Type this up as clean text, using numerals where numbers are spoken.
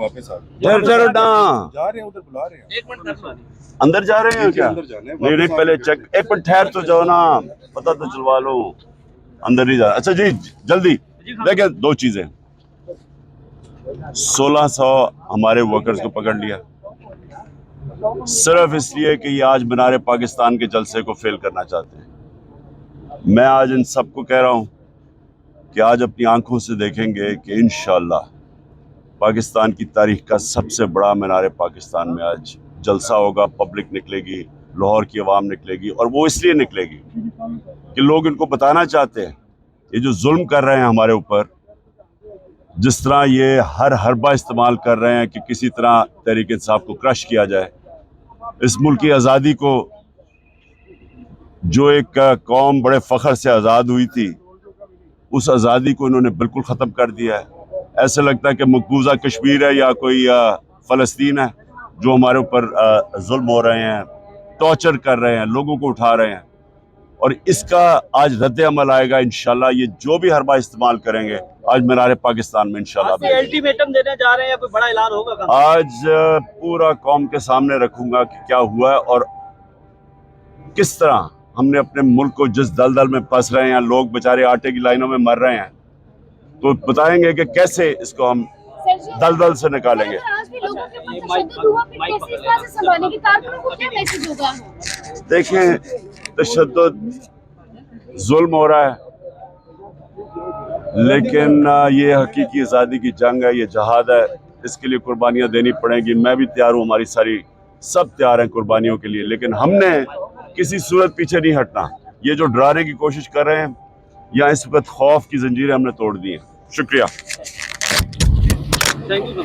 वापस आ गए। ठहर ठहर ना, जा रहे हैं उधर, बुला रहे हैं। एक मिनट अंदर जा रहे हैं क्या? अंदर जाना है, नहीं नहीं, वापस पहले आके चेक, एक मिनट ठहर तो जाओ ना, पता तो चलवा लो। अंदर नहीं जा, अच्छा जी जल्दी देखिए, दो चीजें, 1600 हमारे वर्कर्स को पकड़ लिया सिर्फ इसलिए कि ये आज मीनार पाकिस्तान के जलसे को फेल करना चाहते हैं। मैं आज इन सबको कह रहा हूं कि आज अपनी आंखों से देखेंगे कि इंशाअल्लाह पाकिस्तान की तारीख का सबसे बड़ा मीनार पाकिस्तान में आज जलसा होगा, पब्लिक निकलेगी, लाहौर की आवाम निकलेगी, और वो इसलिए निकलेगी कि लोग इनको बताना चाहते हैं ये जो जुल्म कर रहे हैं हमारे ऊपर, जिस तरह ये हर हरबा इस्तेमाल कर रहे हैं कि किसी तरह तहरीक इंसाफ को क्रश किया जाए, इस मुल्क की आज़ादी को, जो एक कौम बड़े फ़ख्र से आज़ाद हुई थी, उस आज़ादी को इन्होंने बिल्कुल ख़त्म कर दिया है। ऐसे लगता है कि मकबूजा कश्मीर है या कोई फ़लस्तीन है जो हमारे ऊपर जुल्म हो रहे हैं, टॉर्चर कर रहे हैं, लोगों को उठा रहे हैं, और इसका आज रद्द अमल आएगा इंशाल्लाह। ये जो भी हरबा इस्तेमाल करेंगे आज मीनार पाकिस्तान में इंशाल्लाह। अल्टीमेटम देने जा रहे हैं या कोई बड़ा ऐलान होगा? आज पूरा कौम के सामने रखूंगा कि क्या हुआ है और किस तरह हमने अपने मुल्क को, जिस दलदल में फंस रहे हैं, लोग बेचारे आटे की लाइनों में मर रहे हैं, तो बताएंगे कि कैसे इसको हम दलदल से निकालेंगे। देखें, तशद्दुद जुल्म हो रहा है, लेकिन ये हकीकी आज़ादी की जंग है, ये जहाद है, इसके लिए कुर्बानियाँ देनी पड़ेंगी। मैं भी तैयार हूँ, हमारी सारी सब तैयार हैं कुर्बानियों के लिए, लेकिन हमने किसी सूरत पीछे नहीं हटना। ये जो डराने की कोशिश कर रहे हैं या इस वक्त खौफ की जंजीरें हमने तोड़ दी हैं। शुक्रिया। Thank you.